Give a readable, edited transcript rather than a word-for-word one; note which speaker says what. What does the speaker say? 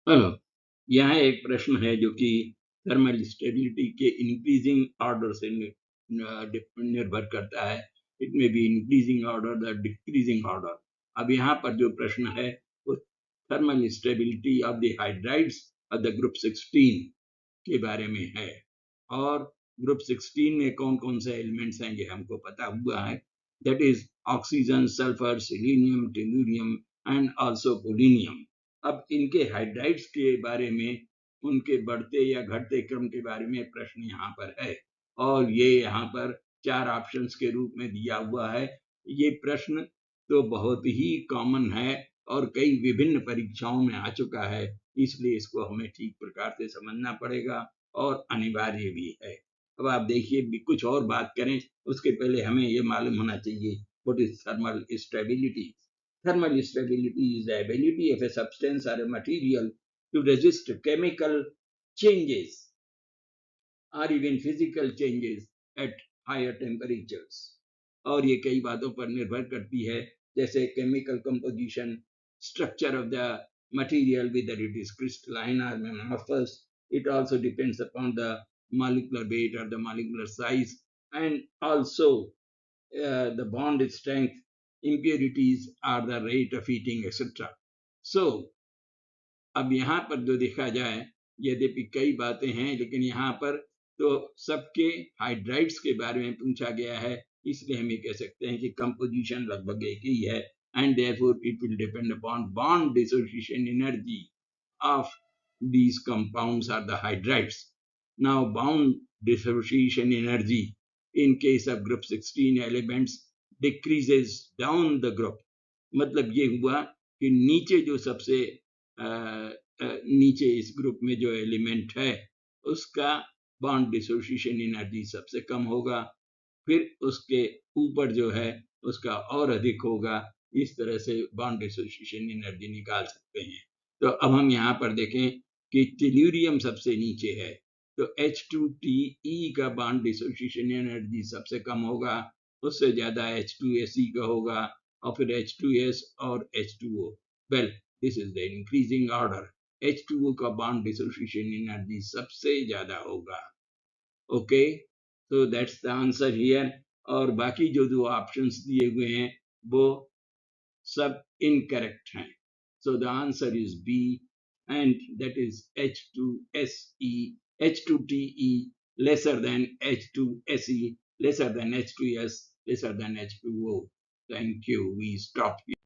Speaker 1: Hello, यहाँ एक प्रश्न है जो कि थर्मल स्टेबिलिटी के इंक्रीजिंग ऑर्डर से निर्भर करता है। इट में be increasing order the decreasing order. अब यहाँ पर जो प्रश्न है वो thermal stability of the hydrides of the group 16 के बारे में है। और ग्रुप 16 में कौन कौन से एलिमेंट्स हैं ये हमको पता हुआ है। That is oxygen, sulphur, selenium, tellurium and also polonium. अब इनके हाइड्राइड्स के बारे में, उनके बढ़ते या घटते क्रम के बारे में प्रश्न यहाँ पर है, और ये यहाँ पर 4 ऑप्शंस के रूप में दिया हुआ है। ये प्रश्न तो बहुत ही कॉमन है और कई विभिन्न परीक्षाओं में आ चुका है, इसलिए इसको हमें ठीक प्रकार से समझना पड़ेगा और अनिवार्य भी है। अब आप देखिए, कुछ और बात करें उसके पहले हमें ये मालूम होना चाहिए what is thermal stability. Thermal stability is the ability of a substance or a material to resist chemical changes or even physical changes at higher temperatures. और ये कई बातों पर निर्भर करती है, जैसे chemical composition, structure of the material, whether it is crystalline or amorphous. It also depends upon the molecular weight or the molecular size, and also the bond strength, impurities are the rate of heating, etc. So अब यहाँ पर जो देखा जाए, यद्यपि कई बातें हैं, लेकिन यहाँ पर तो सबके हाइड्राइड्स के बारे में पूछा गया है, इसलिए हम ये कह सकते हैं कि कंपोजिशन लगभग एक ही है, and therefore it will depend upon bond dissociation energy of these compounds are the hydrides. Now, bound dissociation energy in case of group 16 elements decreases down the group. मतलब ये हुआ कि नीचे जो सबसे नीचे इस ग्रुप में जो एलिमेंट है उसका बॉन्ड डिसोसिएशन एनर्जी सबसे कम होगा, फिर उसके ऊपर जो है उसका और अधिक होगा। इस तरह से बॉन्ड डिसोसिएशन एनर्जी निकाल सकते हैं। तो अब हम यहाँ पर देखें कि टेलुरियम सबसे नीचे है, तो H2Te का बॉन्ड डिसोसिएशन एनर्जी सबसे कम होगा, उससे ज्यादा H2Se का होगा, और फिर H2S और H2O। Well, this is the increasing order. H2O का बॉन्ड डिसोसिएशन एनर्जी सबसे ज्यादा होगा। ओके, तो दैट्स द आंसर हियर। और बाकी जो दो ऑप्शंस दिए हुए हैं वो सब इनकरेक्ट हैं। So the answer is B, and that is H2SE, H2Te lesser than H2Se, lesser than H2S, lesser than H2O. Thank you. We stop here.